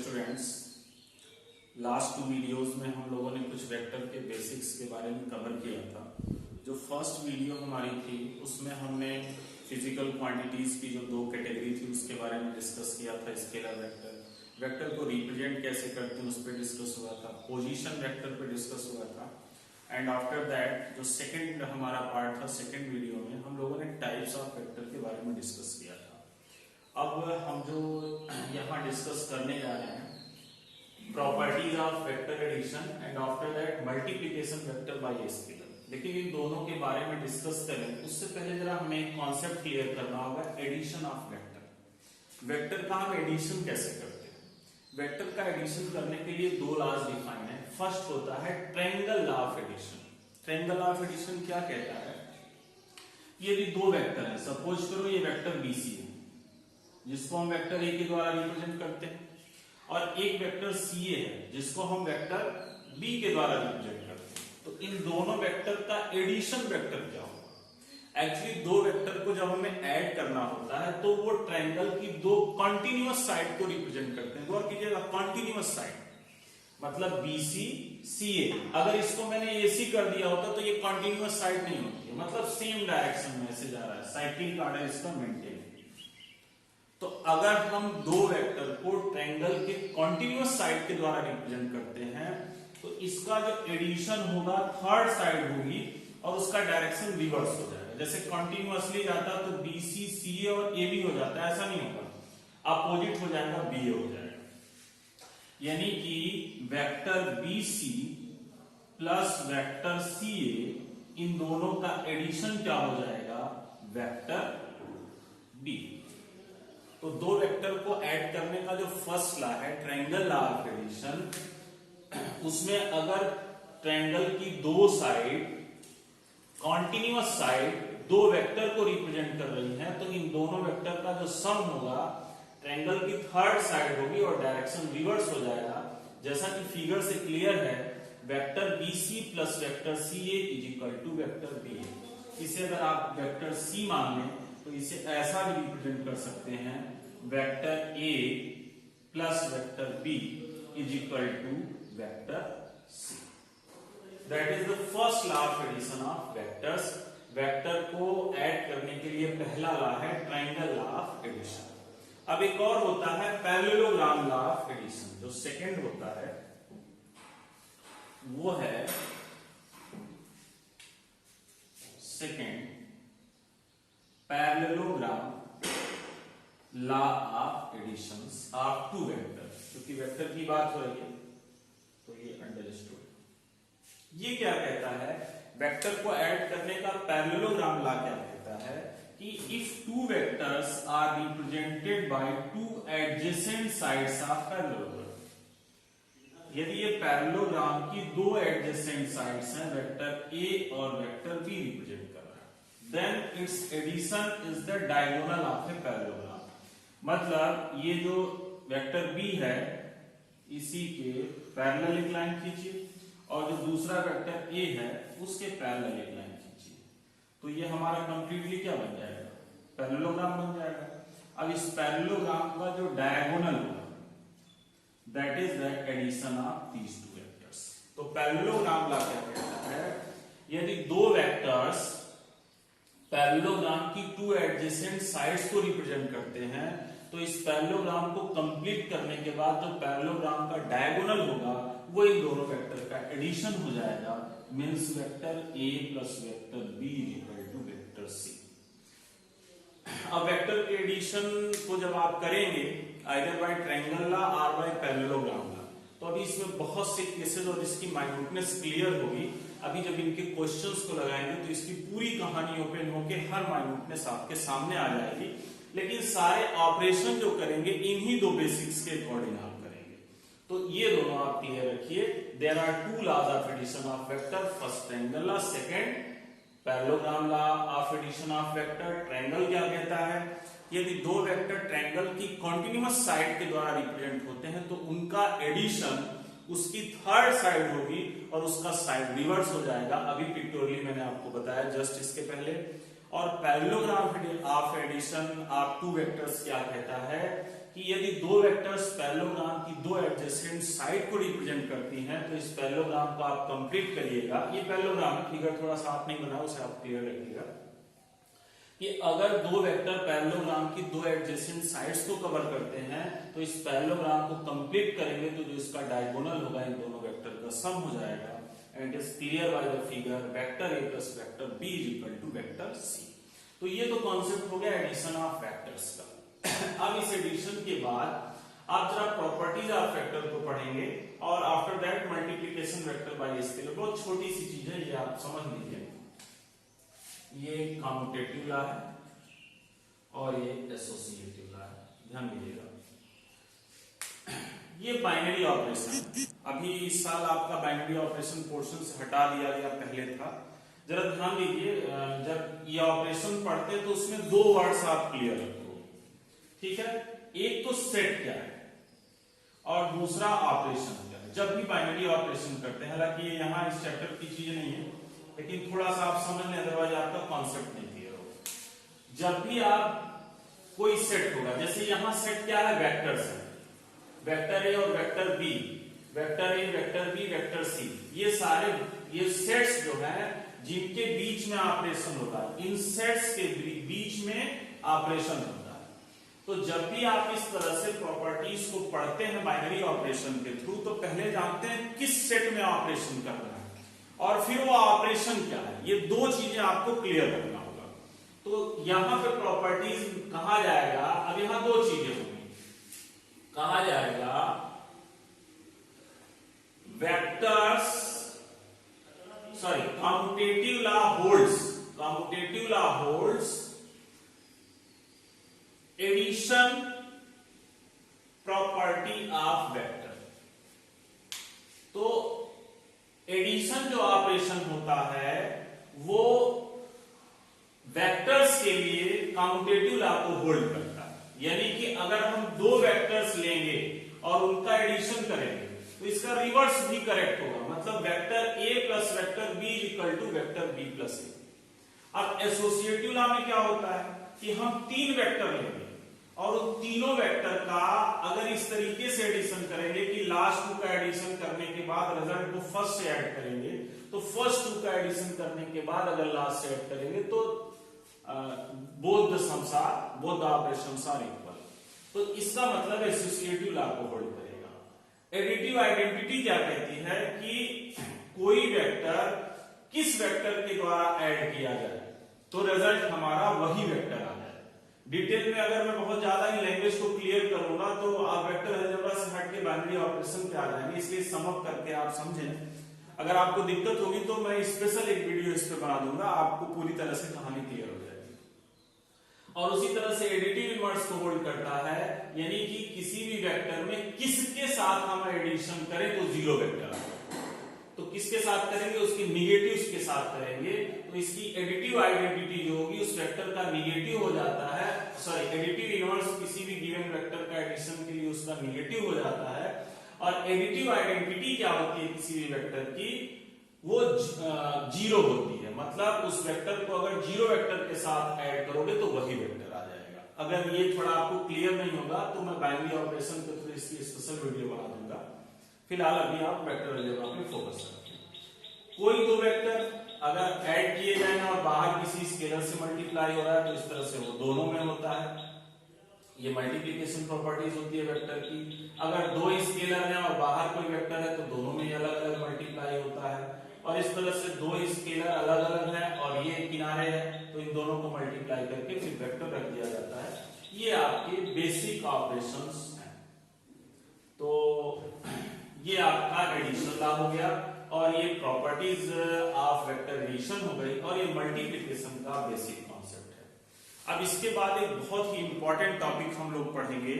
Students, last 2 videos में हम लोगों ने कुछ वेक्टर के बेसिक्स के बारे में कवर किया था। जो फर्स्ट वीडियो हमारी थी उसमें हमने फिजिकल क्वांटिटीज की जो 2 कैटेगरी थी उसके बारे में डिस्कस किया था। स्केलर वेक्टर, वेक्टर को रिप्रेजेंट कैसे करते हैं उस पर डिस्कस हुआ था। पोजीशन वेक्टर पे डिस्कस हुआ था। एंड आफ्टर दैट जो सेकंड हमारा पार्ट था, सेकंड वीडियो में हम लोगों ने टाइप्स ऑफ वेक्टर के बारे में डिस्कस किया था। अब हम जो यहाँ डिस्कस करने जा रहे हैं properties of vector addition and after that multiplication vector by a scalar. लेकिन इन दोनों के बारे में डिस्कस करें उससे पहले जरा हमें एक कॉन्सेप्ट क्लियर करना होगा, एडिशन ऑफ वेक्टर। वेक्टर का हम एडिशन कैसे करते हैं? वेक्टर का एडिशन करने के लिए 2 लॉज डिफाइन है। फर्स्ट होता है triangle law of addition. Triangle law of addition क्या कहता है? यदि 2 वेक्टर है, सपोज करो ये वेक्टर BC है जिसको हम वेक्टर A के द्वारा रिप्रेजेंट करते हैं, और एक वेक्टर CA है जिसको हम वेक्टर B के द्वारा रिप्रेजेंट करते हैं। तो इन दोनों वेक्टर का एडिशन वेक्टर क्या होगा? एक्चुअली 2 वेक्टर को जब हमें ऐड करना होता है तो वो ट्रायंगल की 2 कॉन्टिन्यूअस साइड को रिप्रेजेंट करते हैं। गौर कीजिएगा, कॉन्टिन्यूअस साइड मतलब BC CA। अगर इसको मैंने AC कर दिया होता तो ये कॉन्टिन्यूअस साइड नहीं होती है, मतलब सेम डायरेक्शन में से जा रहा है, साइक्लिक ऑर्डर इसका मेंटेन। तो अगर हम 2 वेक्टर को ट्रायंगल के कॉन्टिन्यूअस साइड के द्वारा रिप्रेजेंट करते हैं तो इसका जो एडिशन होगा थर्ड साइड होगी और उसका डायरेक्शन रिवर्स हो जाएगा। जैसे कॉन्टिन्यूअसली जाता तो BC CA और AB हो जाता है, ऐसा नहीं होगा, अपोजिट हो जाएगा, BA हो जाएगा। यानी कि vector BC plus vector CA इन दोनों का एडिशन क्या हो जाएगा? Vector B। तो 2 वेक्टर को ऐड करने का जो फर्स्ट लॉ है ट्रायंगल लॉ ऑफ एडिशन, उसमें अगर ट्रायंगल की 2 साइड कॉन्टिन्यूअस साइड 2 वेक्टर को रिप्रेजेंट कर रही हैं तो इन दोनों वेक्टर का जो सम होगा ट्रायंगल की थर्ड साइड होगी और डायरेक्शन रिवर्स हो जाएगा। जैसा कि फिगर से क्लियर है, vector BC plus vector CA is equal to vector BA। इसे अगर आप वेक्टर C मान लें तो इसे ऐसा भी रिप्रेजेंट कर सकते हैं, vector A plus vector B is equal to vector C। That is the first law of addition of vectors. Vector को ऐड करने के लिए पहला लॉ है ट्रायंगल लॉ ऑफ एडिशन। अब एक और होता है पैरेललोग्राम लॉ ऑफ एडिशन। जो सेकंड होता है वो है second parallelogram law of additions of 2 vector. क्योंकि वेक्टर की बात हो रही है तो ये अंडरस्टूड। ये क्या कहता है? वेक्टर को ऐड करने का पैरेललोग्राम लॉ क्या कहता है कि if 2 vectors are represented by 2 adjacent sides of parallelogram, यदि ये पैरेललोग्राम की 2 एडजेसेंट साइड्स हैं, वेक्टर A और वेक्टर B रिप्रेजेंट कर रहा है, then its addition is the diagonal of a parallelogram। मतलब ये जो वेक्टर B है इसी के पैरेलल एक लाइन खींचिए और जो दूसरा वेक्टर A है उसके पैरेलल एक लाइन खींचिए, तो ये हमारा कंप्लीटली क्या बन जाएगा? पैरेललोग्राम बन जाएगा। अब इस पैरेललोग्राम का जो डायगोनल होगा that is the addition of these 2 vectors. तो पैरेललोग्राम लॉ क्या कहता है? यदि 2 वेक्टर्स पैरेललोग्राम की 2 एडजेसेंट साइड्स को रिप्रेजेंट करते हैं तो इस पैरेललोग्राम को कंप्लीट करने के बाद जो पैरेललोग्राम का डायगोनल होगा वो इन दोनों वेक्टर का एडिशन हो जाएगा, means vector A plus vector B equal to vector C। अब वेक्टर के एडिशन को जब आप करेंगे आइदर बाय ट्रायंगल लॉ और बाय पैरेललोग्राम लॉ, तो अभी इसमें बहुत से केसेस और इसकी माइन्यूटनेस क्लियर होगी। अभी जब इनके क्वेश्चंस को लगाएंगे तो इसकी पूरी कहानी ओपन होकर हर माइन्यूटनेस आपके सामने आ जाएगी। लेकिन सारे ऑपरेशन जो करेंगे इन्हीं 2 बेसिक्स के अकॉर्डिंग आप करेंगे। तो ये दोनों आप क्लियर रखिए। There are 2 laws of addition of vector, first triangle law, second parallelogram law of addition of vector. Triangle क्या कहता है? यदि 2 वेक्टर ट्रायंगल की कॉन्टिन्यूअस साइड के द्वारा रिप्रेजेंट होते हैं तो उनका एडिशन उसकी थर्ड साइड होगी और उसका साइड रिवर्स हो जाएगा। अभी पिक्टोरियली मैंने आपको बताया जस्ट इसके पहले। और parallelogram of addition of two vectors क्या कहता है कि यदि दो वेक्टर्स पैरेललोग्राम की दो एडजेसेंट साइड को रिप्रेजेंट करती हैं तो इस पैरेललोग्राम को आप कंप्लीट करिएगा। ये पैरेललोग्राम फिगर थोड़ा साफ नहीं बना, उसे आप क्लियर रखिएगा कि अगर दो वेक्टर पैरेललोग्राम की दो एडजेसेंट साइड्स को कवर करते हैं तो इस पैरेललोग्राम को कंप्लीट करेंगे तो जो इसका डायगोनल होगा इन दोनों वेक्टर का सम हो जाएगा। And it is clear by the figure vector a plus vector b is equal to vector c। तो ये तो कॉन्सेप्ट हो गया एडिशन ऑफ वेक्टर्स का। अब इस एडिशन के बाद आप जरा प्रॉपर्टीज ऑफ वेक्टर को पढ़ेंगे और after that multiplication vector bye scalar. बहुत छोटी सी चीज है, ये आप समझ लीजिए। ये कम्यूटेटिव लॉ है और ये एसोसिएटिव लॉ है, ध्यान दीजिएगा। ये बाइनरी ऑपरेशन, अभी इस साल आपका बाइनरी ऑपरेशन पोर्शन से हटा दिया गया, पहले था। जरा ध्यान दीजिए, जब ये ऑपरेशन पढ़ते तो उसमें दो वर्ड्स आप क्लियर रखो, ठीक है। एक तो सेट क्या है और दूसरा ऑपरेशन क्या है। जब भी बाइनरी ऑपरेशन करते हैं, हालांकि ये यहाँ इस चैप्टर की चीज नहीं है लेकिन थोड़ा सा आप समझ लें, अदरवाइज आपका कॉन्सेप्ट नहीं क्लियर होगा। जब भी आप कोई सेट होगा, जैसे यहां सेट क्या है, वेक्टर्स है, वेक्टर ए और vector B, vector A vector B vector C, ये सारे ये सेट्स जो है जिनके बीच में ऑपरेशन होता है, इन सेट्स के बीच में ऑपरेशन होता है। तो जब भी आप इस तरह से प्रॉपर्टीज को पढ़ते हैं बाइनरी ऑपरेशन के थ्रू, तो पहले जानते हैं किस सेट में ऑपरेशन करना है और फिर वो ऑपरेशन क्या है। ये दो चीजें आपको क्लियर करना होगा। तो यहां पे प्रॉपर्टीज कहा जाएगा, अब यहां दो चीजें होंगी, कहा जाएगा vectors, sorry commutative law holds, commutative law holds addition property of vector. तो एडिशन जो ऑपरेशन होता है वो वेक्टर्स के लिए कम्यूटेटिव लॉ को होल्ड करता है। यानी कि अगर हम दो वेक्टर्स लेंगे और उनका एडिशन करेंगे तो इसका रिवर्स भी करेक्ट होगा, मतलब vector a plus vector b equal to vector b plus a। अब एसोसिएटिव लॉ में क्या होता है कि हम तीन वेक्टर लेंगे और उन तीनों वेक्टर का अगर इस तरीके से एडिशन करेंगे कि लास्ट टू का एडिशन करने के बाद रिजल्ट को फर्स्ट से ऐड करेंगे, तो फर्स्ट टू का एडिशन करने के बाद अगर लास्ट से ऐड करेंगे तो both the sums are, both the operations are equal. तो इसका मतलब एसोसिएटिव लॉ को होल्ड करेगा। एडिटिव आइडेंटिटी क्या कहती है कि कोई वेक्टर किस वेक्टर के द्वारा ऐड किया जाए तो रिजल्ट हमारा वही वेक्टर आ जाए। डिटेल में अगर मैं बहुत ज्यादा इन लैंग्वेज को क्लियर करूंगा तो आप वेक्टर अलजेब्रा से हट के बाइनरी ऑपरेशन पे आ जाएंगे, इसलिए सम अप करके आप समझें। अगर आपको दिक्कत होगी तो मैं स्पेशल एक वीडियो इस पे बना दूंगा, आपको पूरी तरह से कहानी क्लियर हो जाएगी। और उसी तरह से एडिटिव इनवर्स को होल्ड करता है, यानी कि किसी भी वेक्टर में किसके साथ हम एडिशन करें तो जीरो वेक्टर आए, तो किसके साथ करेंगे, उसके निगेटिव्स के साथ करेंगे तो इसकी एडिटिव आइडेंटिटी जो होगी उस वेक्टर का निगेटिव हो जाता है। सॉरी, एडिटिव इनवर्स किसी भी गिवन वेक्टर का एडिशन के लिए उसका निगेटिव हो जाता है। और एडिटिव आइडेंटिटी क्या होती है किसी भी वेक्टर की, वो जीरो होती है, मतलब उस वेक्टर को अगर जीरो वेक्टर के साथ ऐड करोगे तो वही वेक्टर आ जाएगा। अगर ये थोड़ा आपको क्लियर नहीं होगा तो मैं बाइनरी ऑपरेशन के थ्रू इसकी स्पेशल वीडियो बना दूंगा। फिलहाल अभी आप वेक्टर अलजेब्रा पे फोकस करें। कोई दो वेक्टर अगर ऐड किए जाए और बाहर किसी स्केलर से मल्टीप्लाई हो रहा है तो इस तरह से वो दोनों में होता है। ये मल्टीप्लिकेशन प्रॉपर्टीज होती है वेक्टर की। अगर दो स्केलर हैं और बाहर कोई वेक्टर है तो दोनों में अलग अलग मल्टीप्लाई होता है। और इस तरह से दो स्केलर अलग अलग हैं और ये किनारे हैं तो इन दोनों को मल्टीप्लाई करके फिर वेक्टर रख दिया जाता है। ये आपके बेसिक ऑपरेशंस हैं। तो ये आपका एडिशन लॉ हो गया और ये प्रॉपर्टीज ऑफ वेक्टर एडिशन हो गई और ये मल्टीप्लिकेशन का बेसिक कॉन्सेप्ट है। अब इसके बाद एक बहुत ही इंपॉर्टेंट टॉपिक हम लोग पढ़ेंगे,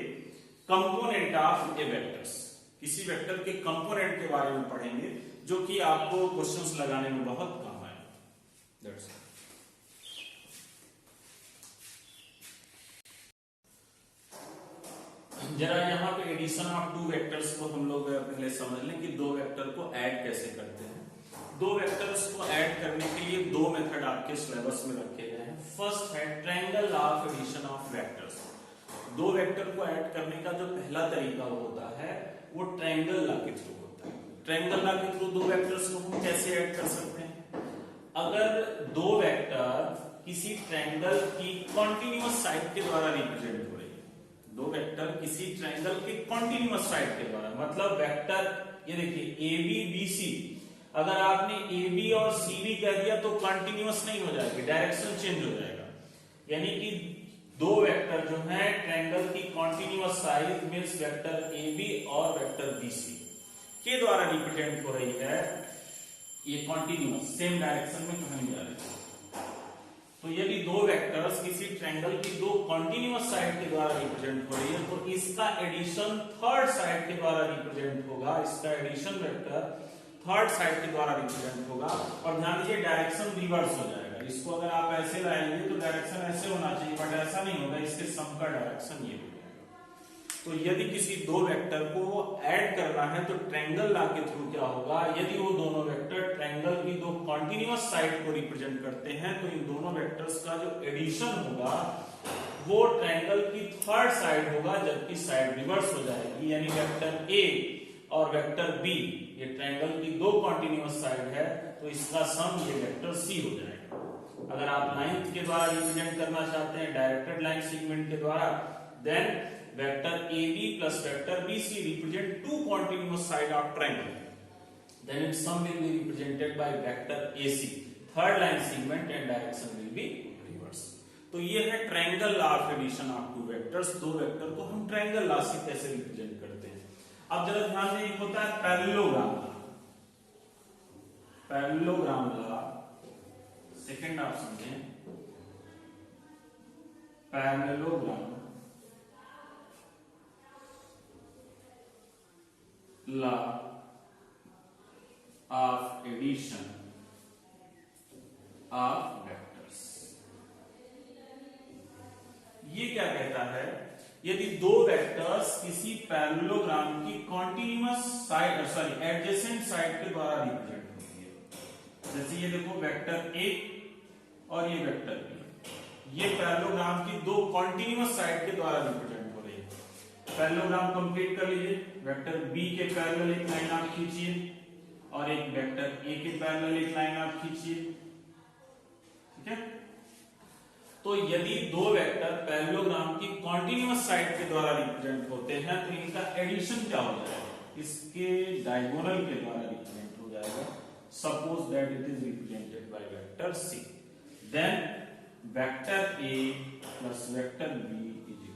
कंपोनेंट ऑफ ए वेक्टर्स। किसी वेक्टर के कंपोनेंट के बारे में पढ़ेंगे जो कि आपको क्वेश्चंस लगाने में बहुत काम आए। That's it. जरा यहाँ पे एडिशन ऑफ टू वेक्टर्स को हम लोग पहले समझ लें कि दो वेक्टर को ऐड कैसे करते हैं। दो वेक्टर्स को ऐड करने के लिए दो मेथड आपके सिलेबस में रखे गए हैं। फर्स्ट है triangle law of addition of vectors. दो वेक्टर को ऐड करने का जो पहला तरीका होता है वो ट्रायंगल लॉ के थ्रू होता है। ट्रायंगल लॉ के थ्रू दो वेक्टर्स को हम कैसे ऐड कर सकते हैं? अगर दो वेक्टर किसी ट्रायंगल की कॉन्टिन्यूअस साइड के द्वारा रिप्रेजेंट हो रही है, दो वेक्टर किसी ट्रायंगल के कॉन्टिन्यूअस साइड के द्वारा, मतलब वेक्टर ये देखिए ए बी बी सी, अगर आपने ए बी और सी बी कह दिया तो कंटिन्यूअस नहीं हो जाएगी, डायरेक्शन चेंज हो जाएगा। यानी कि दो वेक्टर जो है ट्रायंगल की continuous side means vector A B और वेक्टर बी सी के द्वारा रिप्रेजेंट हो रही है, ये कॉन्टिन्यूअस सेम डायरेक्शन में कहीं जा रही है। तो यदि दो वेक्टर्स किसी ट्रायंगल की दो कॉन्टिन्यूअस साइड के द्वारा रिप्रेजेंट हो रही है तो इसका एडिशन थर्ड साइड के द्वारा रिप्रेजेंट होगा, इसका एडिशन वेक्टर थर्ड साइड के द्वारा रिप्रेजेंट होगा। और ध्यान दीजिए डायरेक्शन रिवर्स हो जाएगा। इसको अगर आप ऐसे लाएंगे तो डायरेक्शन ऐसे होना चाहिए, बट ऐसा नहीं होगा, इसके सम का डायरेक्शन ये हो जाएगा। तो यदि किसी दो वेक्टर को ऐड करना है तो ट्रायंगल लॉ के थ्रू क्या होगा, यदि वो दोनों वेक्टर ट्रायंगल की दो कॉन्टिन्यूअस साइड को रिप्रेजेंट करते हैं तो इन दोनों वेक्टर्स का जो एडिशन होगा वो ट्रायंगल की थर्ड साइड होगा, जबकि साइड रिवर्स हो जाएगी। यानी वेक्टर ए और वेक्टर बी ये ट्रायंगल की दो कॉन्टिन्यूअस साइड है तो इसका सम ये वेक्टर सी हो जाएगा। अगर आप लाइन के द्वारा रिप्रेजेंट करना चाहते हैं डायरेक्टेड लाइन सेगमेंट के द्वारा, then vector A B plus vector B C represent two continuous side of triangle, then its sum will be represented by vector A C third line segment and direction will be reverse. तो ये है triangle law of addition of two vectors. दो vector को हम triangle law से कैसे represent करते हैं। अब जरा ध्यान से एक होता है parallelogram law. Parallelogram law second आप समझें, parallelogram law of addition of vectors. ये क्या कहता है, यदि दो वेक्टर्स किसी पैरेललोग्राम की कॉन्टिन्यूअस साइड एडजेसेंट साइड के द्वारा रिप्रेजेंट होती है, जैसे ये देखो वेक्टर ए और ये वेक्टर बी, ये पैरेललोग्राम की दो कॉन्टिन्यूअस साइड के द्वारा रिप्रेजेंट हो रही है। पैरेललोग्राम कंप्लीट कर लीजिए। वेक्टर बी के पैरेलल एक लाइन आप खींचिए और एक वेक्टर ए के पैरेलल एक लाइन आप खींचिए, ठीक है। तो यदि दो वेक्टर पैरेललोग्राम की कॉन्टिन्यूअस साइड के द्वारा रिप्रेजेंट होते हैं तो इनका एडिशन क्या हो जाएगा, इसके डायगोनल के द्वारा रिप्रेजेंट हो जाएगा। Suppose that it is represented by vector C, then vector A plus vector B is